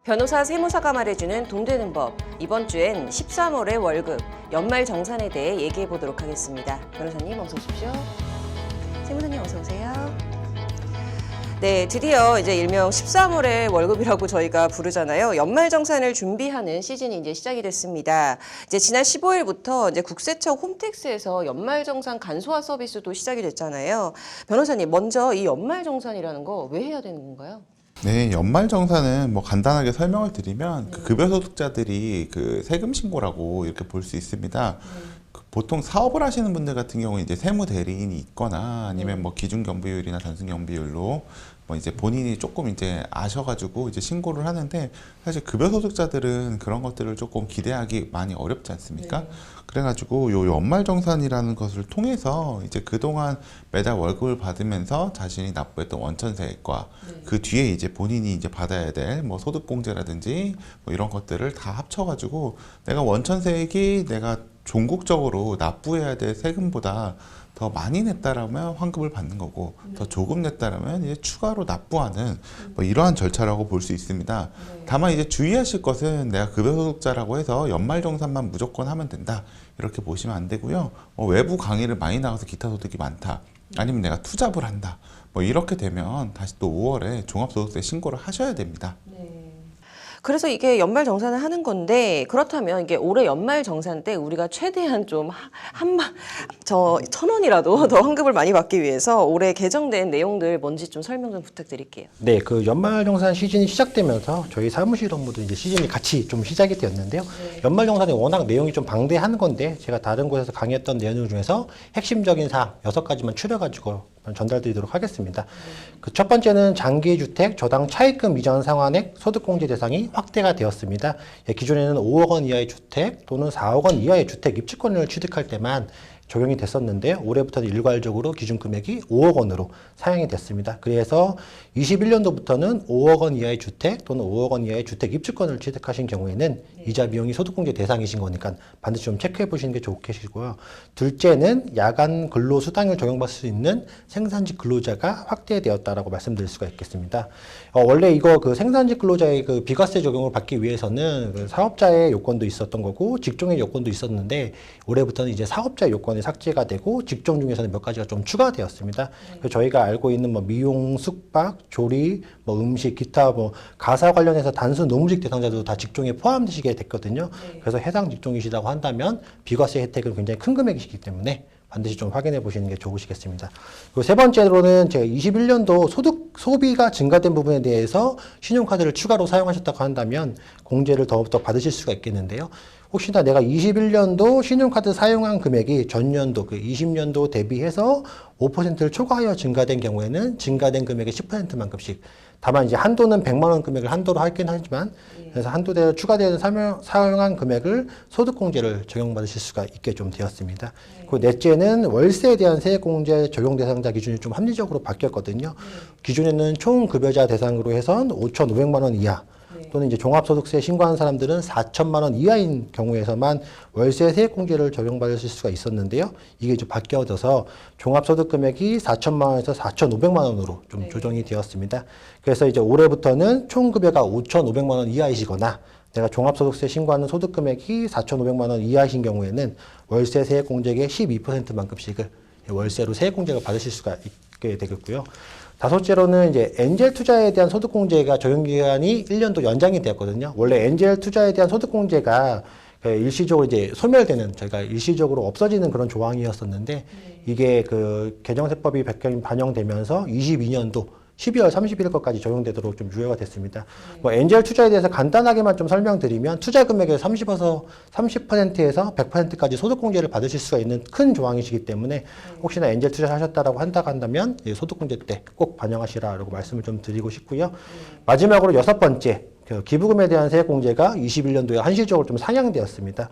변호사 세무사가 말해주는 돈 되는 법. 이번 주엔 13월의 월급, 연말 정산에 대해 얘기해 보도록 하겠습니다. 변호사님 어서 오십시오. 세무사님 어서 오세요. 네, 드디어 이제 일명 13월의 월급이라고 저희가 부르잖아요. 연말 정산을 준비하는 시즌이 이제 시작이 됐습니다. 이제 지난 15일부터 이제 국세청 홈택스에서 연말 정산 간소화 서비스도 시작이 됐잖아요. 변호사님, 먼저 이 연말 정산이라는 거 왜 해야 되는 건가요? 네, 연말정산은 뭐 간단하게 설명을 드리면 그 급여소득자들이 그 세금 신고라고 이렇게 볼 수 있습니다. 보통 사업을 하시는 분들 같은 경우는 이제 세무 대리인이 있거나 아니면 뭐 기준 경비율이나 단순 경비율로 뭐 이제 본인이 조금 이제 아셔가지고 이제 신고를 하는데, 사실 급여소득자들은 그런 것들을 조금 기대하기 많이 어렵지 않습니까? 네. 그래가지고 요 연말정산이라는 것을 통해서 이제 그동안 매달 월급을 받으면서 자신이 납부했던 원천세액과 그 뒤에 이제 본인이 이제 받아야 될 뭐 소득공제라든지 뭐 이런 것들을 다 합쳐가지고 내가 원천세액이 내가 종국적으로 납부해야 될 세금보다 더 많이 냈다라면 환급을 받는 거고, 더 조금 냈다라면 이제 추가로 납부하는 뭐 이러한 절차라고 볼 수 있습니다. 다만 이제 주의하실 것은 내가 급여소득자라고 해서 연말정산만 무조건 하면 된다 이렇게 보시면 안 되고요. 외부 강의를 많이 나가서 기타 소득이 많다, 아니면 내가 투잡을 한다, 뭐 이렇게 되면 다시 또 5월에 종합소득세 신고를 하셔야 됩니다. 그래서 이게 연말 정산을 하는 건데, 그렇다면 이게 올해 연말 정산 때 우리가 최대한 좀 저 1,000원이라도 더 환급을 많이 받기 위해서 올해 개정된 내용들 뭔지 좀 설명 좀 부탁드릴게요. 네, 그 연말정산 시즌이 시작되면서 저희 사무실 업무도 이제 시즌이 같이 좀 시작이 되었는데요. 연말정산이 워낙 내용이 좀 방대한 건데, 제가 다른 곳에서 강의했던 내용 중에서 핵심적인 사항 6가지만 추려가지고 전달드리도록 하겠습니다. 그 첫 번째는 장기주택 저당 차입금 이전 상환액 소득공제 대상이 확대가 되었습니다. 기존에는 5억 원 이하의 주택 또는 4억 원 이하의 주택 입주권을 취득할 때만 적용이 됐었는데, 올해부터는 일괄적으로 기준 금액이 5억 원으로 사용이 됐습니다. 그래서 21년도부터는 5억 원 이하의 주택 또는 5억 원 이하의 주택 입주권을 취득하신 경우에는 이자 비용이 소득공제 대상이신 거니까 반드시 좀 체크해 보시는 게 좋겠고요. 둘째는 야간 근로수당을 적용받을 수 있는 생산직 근로자가 확대되었다라고 말씀드릴 수가 있겠습니다. 원래 이거 그 생산직 근로자의 그 비과세 적용을 받기 위해서는 그 사업자의 요건도 있었던 거고 직종의 요건도 있었는데, 올해부터는 이제 사업자 요건이 삭제가 되고 직종 중에서는 몇 가지가 좀 추가되었습니다. 그래서 저희가 알고 있는 뭐 미용, 숙박, 조리, 뭐 음식, 기타 뭐 가사 관련해서 단순 노무직 대상자도 다 직종에 포함되시게 됐거든요. 그래서 해당 직종이시다고 한다면 비과세 혜택은 굉장히 큰 금액이시기 때문에 반드시 좀 확인해 보시는 게 좋으시겠습니다. 그리고 세 번째로는 제가 21년도 소비가 증가된 부분에 대해서 신용카드를 추가로 사용하셨다고 한다면 공제를 더욱더 받으실 수가 있겠는데요. 혹시나 내가 21년도 신용카드 사용한 금액이 전년도 그 20년도 대비해서 5%를 초과하여 증가된 경우에는 증가된 금액의 10%만큼씩, 다만 이제 한도는 100만 원 금액을 한도로 하긴 하지만, 그래서 한도대로 추가되는 사용한 금액을 소득공제를 적용받으실 수가 있게 좀 되었습니다. 그리고 넷째는 월세에 대한 세액공제 적용 대상자 기준이 좀 합리적으로 바뀌었거든요. 기존에는 총 급여자 대상으로 해선 5,500만 원 이하, 또는 이제 종합소득세 신고한 사람들은 4천만 원 이하인 경우에서만 월세 세액공제를 적용받으실 수가 있었는데요. 이게 좀 바뀌어져서 종합소득 금액이 4천만 원에서 4,500만 원으로 좀 조정이 되었습니다. 그래서 이제 올해부터는 총 급여가 5,500만 원 이하이시거나 내가 종합소득세 신고하는 소득 금액이 4,500만 원 이하이신 경우에는 월세 세액공제액의 12%만큼씩을 월세로 세액공제가 받으실 수가 있게 되겠고요. 다섯째로는 이제 엔젤 투자에 대한 소득공제가 적용기간이 1년도 연장이 되었거든요. 원래 엔젤 투자에 대한 소득공제가 일시적으로 이제 소멸되는, 저희가 일시적으로 없어지는 그런 조항이었었는데, 이게 그 개정세법이 반영되면서 22년도 12월 31일 것까지 적용되도록 좀 유예가 됐습니다. 뭐 엔젤 투자에 대해서 간단하게만 좀 설명드리면, 투자 금액의 30%에서 100%까지 소득공제를 받으실 수가 있는 큰 조항이시기 때문에 혹시나 엔젤 투자를 하셨다라고 한다면 소득공제 때 꼭 반영하시라고 말씀을 좀 드리고 싶고요. 마지막으로 6번째, 기부금에 대한 세액공제가 21년도에 한시적으로 좀 상향되었습니다.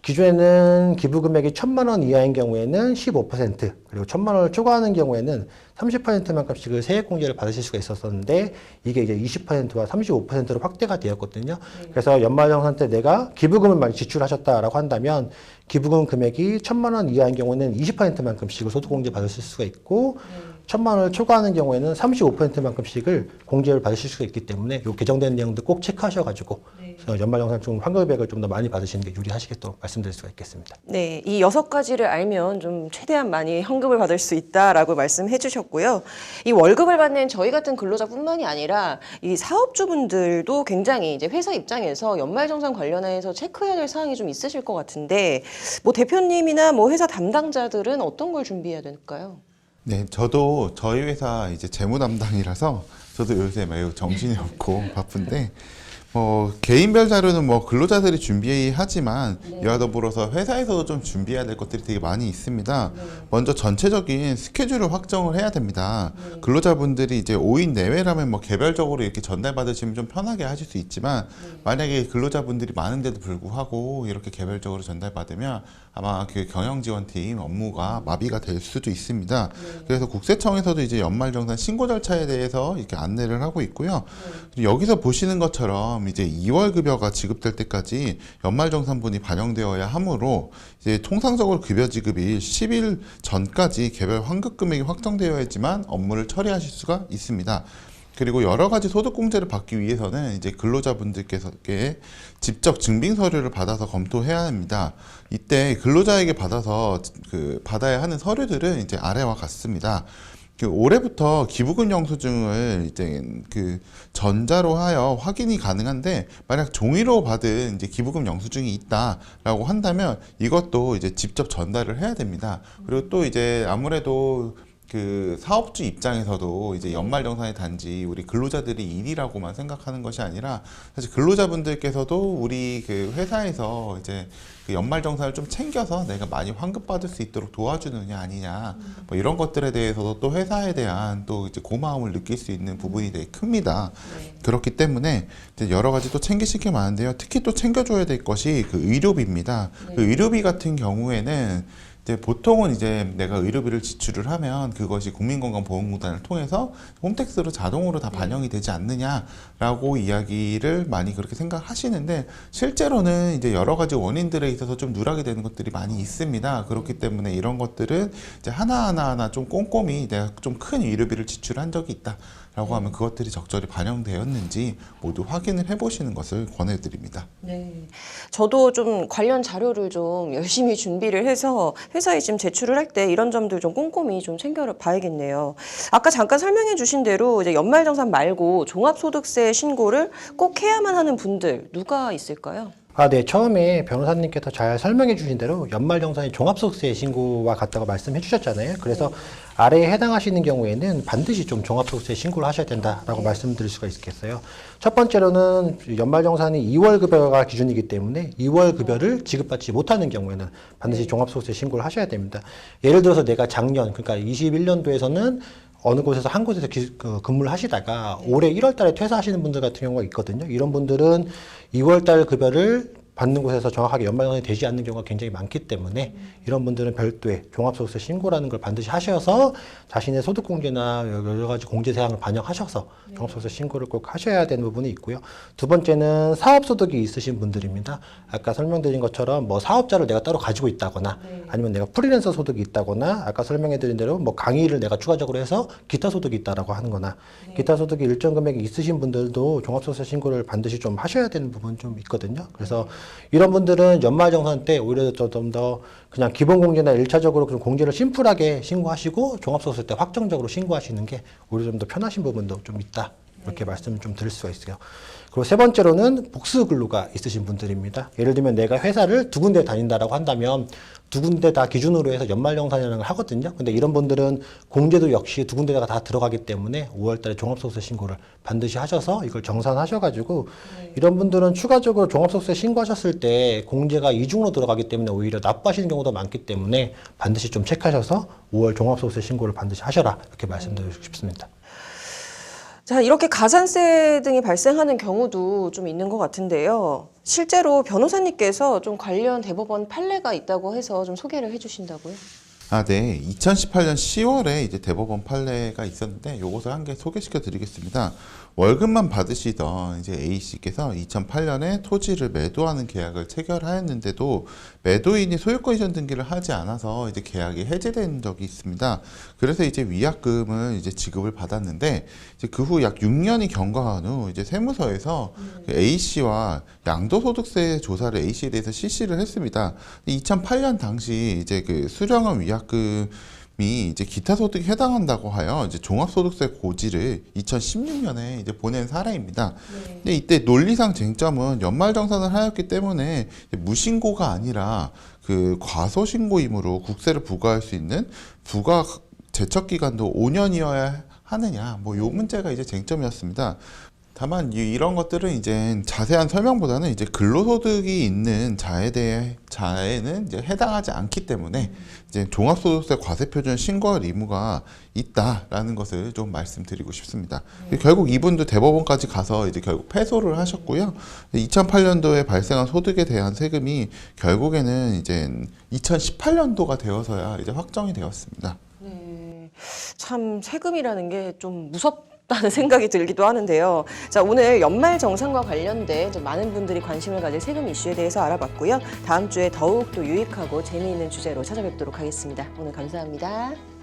기존에는 기부금액이 1,000만 원 이하인 경우에는 15%, 그리고 1,000만 원을 초과하는 경우에는 30%만큼씩을 세액공제를 받으실 수가 있었는데, 이게 이제 20%와 35%로 확대가 되었거든요. 그래서 연말정산 때 내가 기부금을 많이 지출하셨다라고 한다면 기부금 금액이 1,000만 원 이하인 경우에는 20%만큼씩을 소득공제 받으실 수가 있고 1,000만 원을 초과하는 경우에는 35%만큼씩을 공제를 받으실 수가 있기 때문에 이 개정된 내용도 꼭 체크하셔가지고 연말정산 좀 환급액을 좀 더 많이 받으시는 게 유리하시게 또 말씀드릴 수가 있겠습니다. 네, 이 6가지를 알면 좀 최대한 많이 환급을 받을 수 있다라고 말씀해 주셨고요. 이 월급을 받는 저희 같은 근로자뿐만이 아니라 이 사업주분들도 굉장히 이제 회사 입장에서 연말정산 관련해서 체크해야 될 사항이 좀 있으실 것 같은데 뭐 대표님이나 뭐 회사 담당자들은 어떤 걸 준비해야 될까요? 네, 저도 저희 회사 이제 재무 담당이라서 저도 요새 매우 정신이 없고 바쁜데 개인별 자료는 근로자들이 준비하지만 이와 더불어서 회사에서도 좀 준비해야 될 것들이 되게 많이 있습니다. 먼저 전체적인 스케줄을 확정을 해야 됩니다. 근로자분들이 이제 5인 내외라면 개별적으로 이렇게 전달받으시면 좀 편하게 하실 수 있지만 만약에 근로자분들이 많은데도 불구하고 이렇게 개별적으로 전달받으면 아마 그 경영지원팀 업무가 마비가 될 수도 있습니다. 그래서 국세청에서도 이제 연말정산 신고 절차에 대해서 이렇게 안내를 하고 있고요. 여기서 보시는 것처럼 이제 2월 급여가 지급될 때까지 연말정산분이 반영되어야 하므로 이제 통상적으로 급여 지급이 10일 전까지 개별 환급 금액이 확정되어야지만 업무를 처리하실 수가 있습니다. 그리고 여러 가지 소득공제를 받기 위해서는 이제 근로자분들께 직접 증빙 서류를 받아서 검토해야 합니다. 이때 근로자에게 받아야 하는 서류들은 이제 아래와 같습니다. 올해부터 기부금 영수증을 이제 전자로 하여 확인이 가능한데 만약 종이로 받은 이제 기부금 영수증이 있다라고 한다면 이것도 이제 직접 전달을 해야 됩니다. 그리고 또 이제 아무래도 사업주 입장에서도 이제 연말정산이 단지 우리 근로자들이 일이라고만 생각하는 것이 아니라 사실 근로자분들께서도 우리 회사에서 이제 연말정산을 좀 챙겨서 내가 많이 환급받을 수 있도록 도와주느냐 아니냐 이런 것들에 대해서도 또 회사에 대한 또 이제 고마움을 느낄 수 있는 부분이 되게 큽니다. 그렇기 때문에 이제 여러 가지 또 챙기실 게 많은데요. 특히 또 챙겨줘야 될 것이 의료비입니다. 의료비 같은 경우에는 보통은 이제 내가 의료비를 지출을 하면 그것이 국민건강보험공단을 통해서 홈택스로 자동으로 다 반영이 되지 않느냐라고 이야기를 많이 그렇게 생각하시는데 실제로는 이제 여러 가지 원인들에 있어서 좀 누락이 되는 것들이 많이 있습니다. 그렇기 때문에 이런 것들은 이제 하나하나 좀 꼼꼼히 내가 좀 큰 의료비를 지출한 적이 있다라고 하면 그것들이 적절히 반영되었는지 모두 확인을 해보시는 것을 권해드립니다. 네, 저도 좀 관련 자료를 좀 열심히 준비를 해서 회사에 지금 제출을 할 때 이런 점들 좀 꼼꼼히 좀 챙겨봐야겠네요. 아까 잠깐 설명해 주신 대로 이제 연말정산 말고 종합소득세 신고를 꼭 해야만 하는 분들 누가 있을까요? 네. 처음에 변호사님께서 잘 설명해 주신 대로 연말정산이 종합소득세 신고와 같다고 말씀해 주셨잖아요. 그래서 아래에 해당하시는 경우에는 반드시 좀 종합소득세 신고를 하셔야 된다라고 말씀드릴 수가 있겠어요. 첫 번째로는 연말정산이 2월 급여가 기준이기 때문에 2월 급여를 지급받지 못하는 경우에는 반드시 종합소득세 신고를 하셔야 됩니다. 예를 들어서 내가 작년, 그러니까 21년도에서는 어느 곳에서 한 곳에서 근무를 하시다가 올해 1월 달에 퇴사하시는 분들 같은 경우가 있거든요. 이런 분들은 2월 달 급여를 받는 곳에서 정확하게 연말정산이 되지 않는 경우가 굉장히 많기 때문에 이런 분들은 별도의 종합소득세 신고라는 걸 반드시 하셔서 자신의 소득공제나 여러 가지 공제 사항을 반영하셔서 종합소득세 신고를 꼭 하셔야 되는 부분이 있고요. 두 번째는 사업소득이 있으신 분들입니다. 아까 설명드린 것처럼 사업자를 내가 따로 가지고 있다거나 아니면 내가 프리랜서 소득이 있다거나 아까 설명해드린 대로 강의를 내가 추가적으로 해서 기타 소득이 있다라고 하는 거나 기타 소득이 일정 금액이 있으신 분들도 종합소득세 신고를 반드시 좀 하셔야 되는 부분 좀 있거든요. 그래서 이런 분들은 연말정산 때 오히려 좀 더 그냥 기본공제나 1차적으로 좀 공제를 심플하게 신고하시고 종합소득세 때 확정적으로 신고하시는 게 오히려 좀 더 편하신 부분도 좀 있다. 이렇게 말씀을 좀 드릴 수가 있어요. 그리고 세 번째로는 복수 근로가 있으신 분들입니다. 예를 들면 내가 회사를 두 군데 다닌다라고 한다면 두 군데 다 기준으로 해서 연말정산이라는 걸 하거든요. 근데 이런 분들은 공제도 역시 두 군데가 다 들어가기 때문에 5월 달에 종합소득세 신고를 반드시 하셔서 이걸 정산하셔가지고 이런 분들은 추가적으로 종합소득세 신고하셨을 때 공제가 이중으로 들어가기 때문에 오히려 납부하시는 경우도 많기 때문에 반드시 좀 체크하셔서 5월 종합소득세 신고를 반드시 하셔라 이렇게 말씀드리고 싶습니다. 자, 이렇게 가산세 등이 발생하는 경우도 좀 있는 것 같은데요. 실제로 변호사님께서 좀 관련 대법원 판례가 있다고 해서 좀 소개를 해주신다고요? 아, 네. 2018년 10월에 이제 대법원 판례가 있었는데 요것을 한 개 소개시켜 드리겠습니다. 월급만 받으시던 이제 A씨께서 2008년에 토지를 매도하는 계약을 체결하였는데도 매도인이 소유권 이전 등기를 하지 않아서 이제 계약이 해지된 적이 있습니다. 그래서 이제 위약금을 이제 지급을 받았는데 이제 그 후 약 6년이 경과한 후 이제 세무서에서 A씨와 양도소득세 조사를 A씨에 대해서 실시를 했습니다. 2008년 당시 이제 그 수령한 위약금이 이제 기타 소득에 해당한다고 하여 이제 종합소득세 고지를 2016년에 이제 보낸 사례입니다. 근데 이때 논리상 쟁점은 연말정산을 하였기 때문에 무신고가 아니라 그 과소신고이므로 국세를 부과할 수 있는 부과 제척 기간도 5년이어야 하느냐, 뭐 요 문제가 이제 쟁점이었습니다. 다만 이런 것들은 이제 자세한 설명보다는 이제 근로소득이 있는 자에는 이제 해당하지 않기 때문에 이제 종합소득세 과세표준 신고할 의무가 있다라는 것을 좀 말씀드리고 싶습니다. 결국 이분도 대법원까지 가서 이제 결국 패소를 하셨고요. 2008년도에 발생한 소득에 대한 세금이 결국에는 이제 2018년도가 되어서야 이제 확정이 되었습니다. 네, 참 세금이라는 게 좀 무섭다는 생각이 들기도 하는데요. 자, 오늘 연말정산과 관련된 좀 많은 분들이 관심을 가질 세금 이슈에 대해서 알아봤고요. 다음 주에 더욱 또 유익하고 재미있는 주제로 찾아뵙도록 하겠습니다. 오늘 감사합니다.